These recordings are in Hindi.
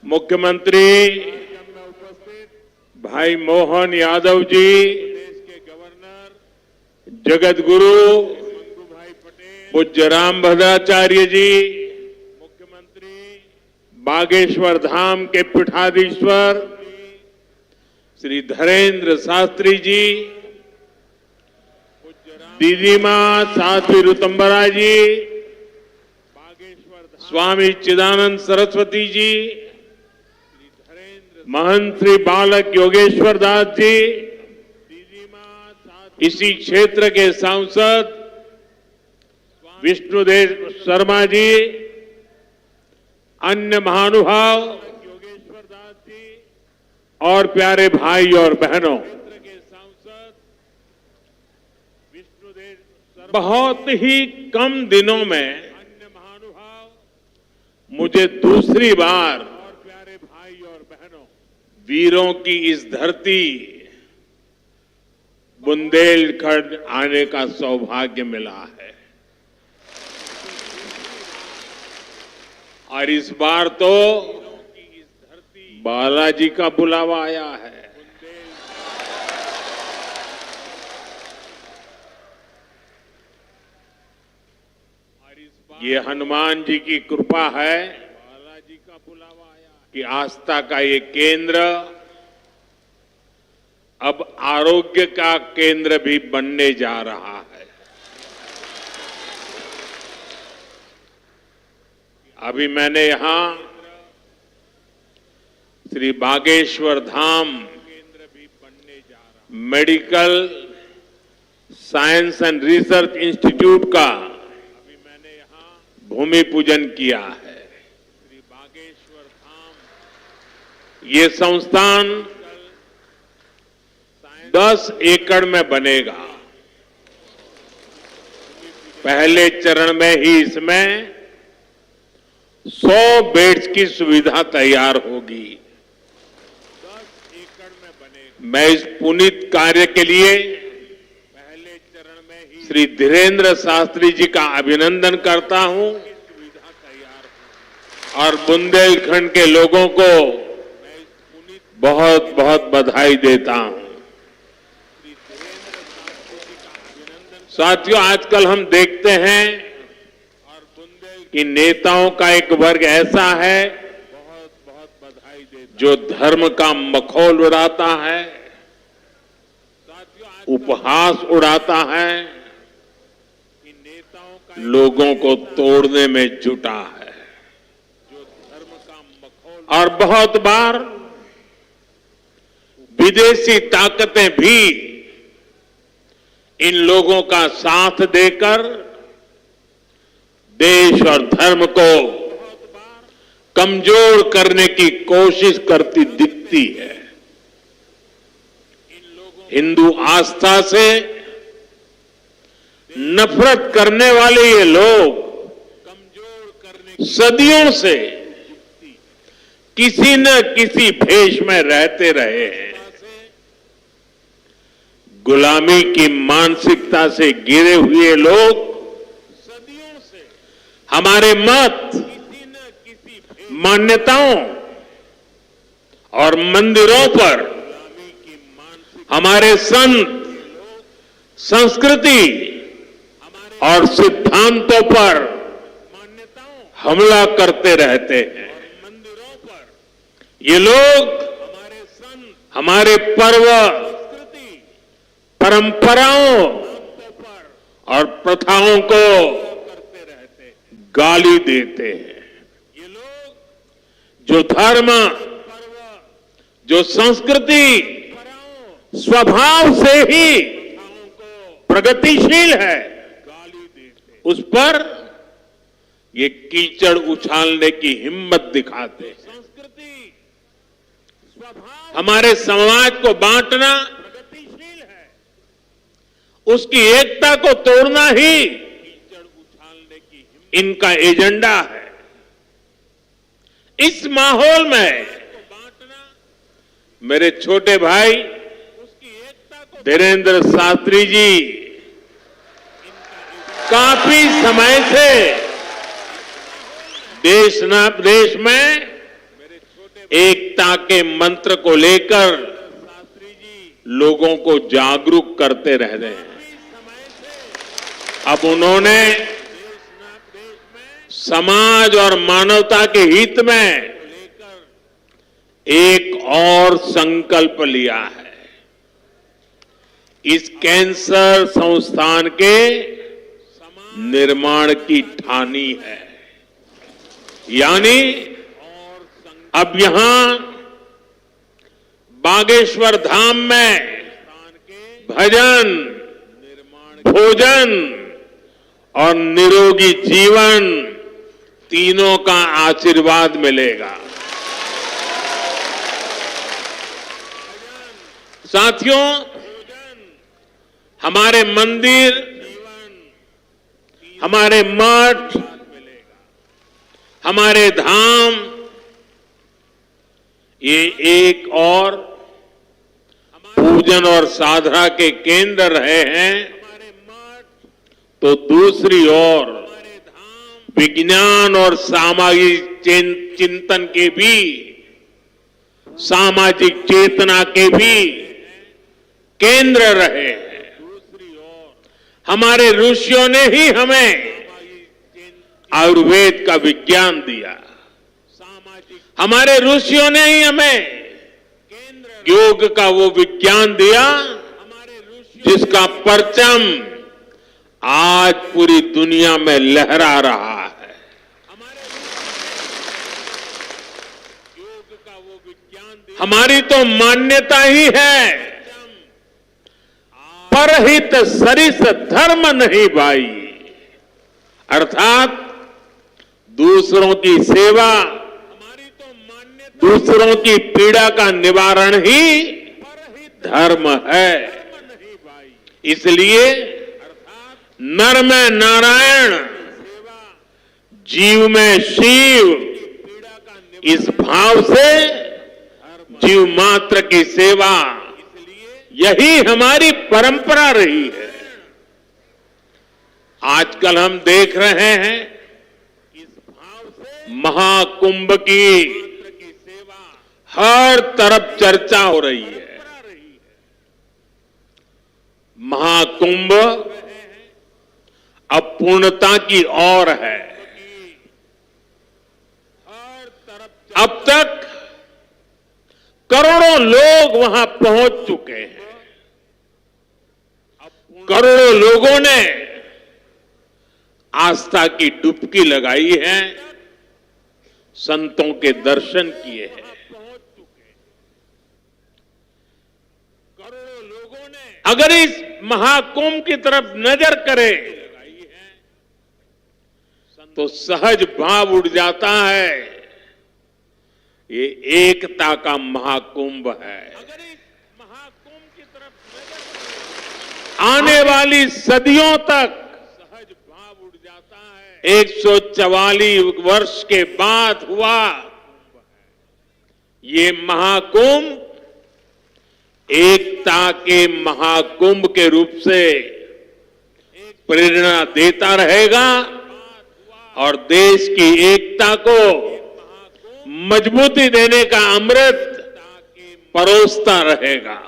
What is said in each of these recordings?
मुख्यमंत्री भाई मोहन यादव जी, जगत गुरु पूज्य राम भद्राचार्य जी, मुख्यमंत्री बागेश्वर धाम के पीठाधीश्वर श्री धीरेन्द्र शास्त्री जी, दीदी मां साध्वी ऋतंबरा जी, स्वामी चिदानंद सरस्वती जी, महंत श्री बालक योगेश्वर दास जी, इसी क्षेत्र के सांसद विष्णुदेव शर्मा जी, अन्य महानुभाव और प्यारे भाई और बहनों, बहुत ही कम दिनों में मुझे दूसरी बार वीरों की इस धरती बुंदेलखंड आने का सौभाग्य मिला है। और इस बार तो बालाजी का बुलावा आया है। ये हनुमान जी की कृपा है कि आस्था का ये केंद्र अब आरोग्य का केंद्र भी बनने जा रहा है। अभी मैंने यहां Shri Bageshwar Dham medical science and research institute का भूमि पूजन किया है। ये संस्थान 10 एकड़ में बनेगा। पहले चरण में ही इसमें 100 बेड्स की सुविधा तैयार होगी। मैं इस पुनीत कार्य के लिए श्री धीरेन्द्र शास्त्री जी का अभिनंदन करता हूं और बुंदेलखंड के लोगों को बहुत बहुत बधाई देता हूं। साथियों, आजकल हम देखते हैं कि नेताओं का एक वर्ग ऐसा है जो धर्म का मखौल उड़ाता है, उपहास उड़ाता है, लोगों को तोड़ने में जुटा है। और बहुत बार विदेशी ताकतें भी इन लोगों का साथ देकर देश और धर्म को कमजोर करने की कोशिश करती दिखती है। हिंदू आस्था से नफरत करने वाले ये लोग सदियों से किसी न किसी भेष में रहते रहे हैं। गुलामी की मानसिकता से घिरे हुए लोग हमारे मत, मान्यताओं और मंदिरों पर, हमारे संत, संस्कृति और सिद्धांतों पर हमला करते रहते हैं। ये लोग हमारे पर्व, परंपराओं और प्रथाओं को गाली देते हैं। जो धर्म, जो संस्कृति स्वभाव से ही प्रगतिशील है, उस पर ये कीचड़ उछालने की हिम्मत दिखाते हैं। हमारे समाज को बांटना, उसकी एकता को तोड़ना ही इनका एजेंडा है। इस माहौल में मेरे छोटे भाई धीरेन्द्र शास्त्री जी काफी समय से देश में एकता के मंत्र को लेकर लोगों को जागरूक करते रह रहे हैं। अब उन्होंने समाज और मानवता के हित में एक और संकल्प लिया है। इस कैंसर संस्थान के निर्माण की ठानी है। यानी अब यहां बागेश्वर धाम में भजन, भोजन और निरोगी जीवन तीनों का आशीर्वाद मिलेगा। साथियों, हमारे मंदिर, हमारे मठ, हमारे धाम ये एक और पूजन और साधना के केंद्र रहे हैं, तो दूसरी ओर विज्ञान और सामाजिक चिंतन के भी, सामाजिक चेतना के भी केंद्र रहे हैं। हमारे ऋषियों ने ही हमें आयुर्वेद का विज्ञान दिया। हमारे ऋषियों ने ही हमें योग का वो विज्ञान दिया जिसका परचम आज पूरी दुनिया में लहरा रहा है। हमारी तो मान्यता ही है, परहित सरिस धर्म नहीं भाई, अर्थात दूसरों की सेवा, दूसरों की पीड़ा का निवारण ही धर्म है। इसलिए नर में नारायण, जीव में शिव, इस भाव से जीव मात्र की सेवा, यही हमारी परंपरा रही है। आजकल हम देख रहे हैं महाकुंभ की हर तरफ चर्चा हो रही है। महाकुंभ अब पूर्णता की ओर है। अब तक करोड़ों लोग वहां पहुंच चुके हैं। करोड़ों लोगों ने आस्था की डुबकी लगाई है, संतों के दर्शन किए हैं। अगर इस महाकुंभ की तरफ नजर करें तो सहज भाव उड़ जाता है, ये एकता का महाकुंभ है। आने वाली सदियों तक 144 वर्ष के बाद हुआ ये महाकुंभ एकता के महाकुंभ के रूप से प्रेरणा देता रहेगा और देश की एकता को मजबूती देने का अमृत परोसता रहेगा।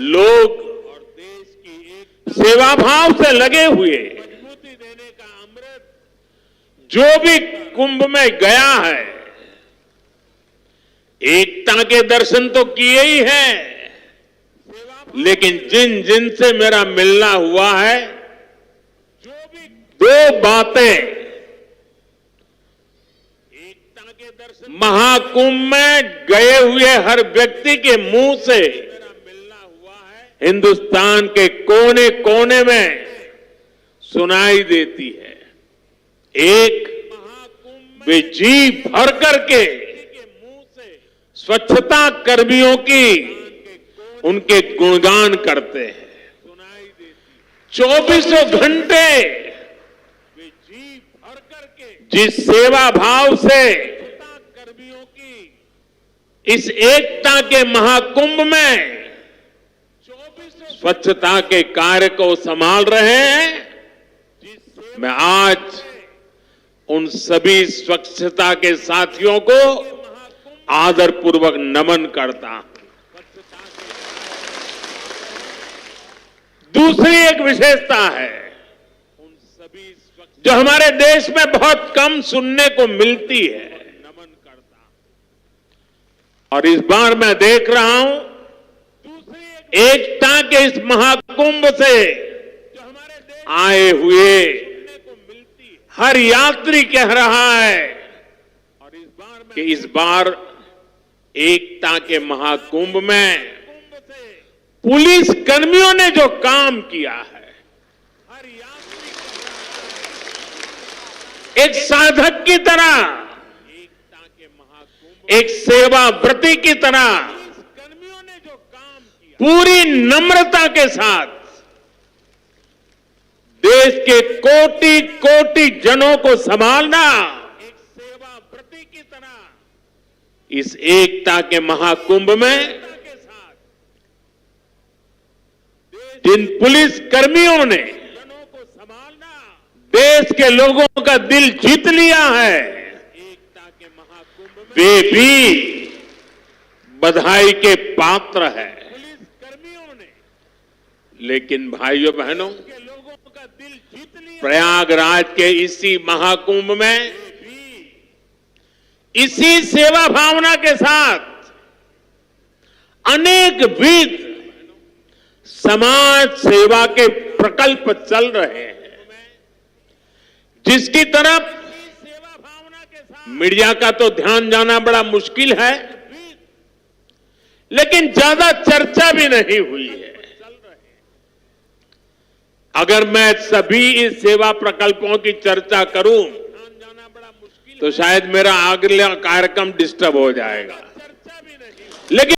लोग सेवा भाव से लगे हुए, जो भी कुंभ में गया है एकता के दर्शन तो किए ही हैं, लेकिन जिन जिन से मेरा मिलना हुआ है, दो बातें महाकुंभ में गए हुए हर व्यक्ति के मुंह से हिंदुस्तान के कोने कोने में सुनाई देती है। एक, वे जी भर करके स्वच्छता कर्मियों की उनके गुणगान करते हैं। 24 घंटे जिस सेवा भाव से इस एकता के महाकुंभ में स्वच्छता के कार्य को संभाल रहे हैं, मैं आज उन सभी स्वच्छता के साथियों को आदरपूर्वक नमन करता हूं। दूसरी एक विशेषता है जो हमारे देश में बहुत कम सुनने को मिलती है, और इस बार मैं देख रहा हूं एकता के इस महाकुंभ से आए हुए हर यात्री कह रहा है कि इस बार एकता के महाकुंभ में पुलिस कर्मियों ने जो काम किया है, एक साधक की तरह, एक सेवाव्रती की तरह पूरी नम्रता के साथ देश के कोटि कोटि जनों को संभालना, एक सेवाव्रती की तरह इस एकता के महाकुंभ में जिन पुलिस कर्मियों ने देश के लोगों का दिल जीत लिया है, वे भी बधाई के पात्र है। लेकिन भाइयों बहनों, प्रयागराज के इसी महाकुंभ में इसी सेवा भावना के साथ अनेक विध समाज सेवा के प्रकल्प चल रहे हैं, जिसकी तरफ मीडिया का तो ध्यान जाना बड़ा मुश्किल है, लेकिन ज्यादा चर्चा भी नहीं हुई है। अगर मैं सभी इस सेवा प्रकल्पों की चर्चा करूं तो शायद मेरा अगला कार्यक्रम डिस्टर्ब हो जाएगा, लेकिन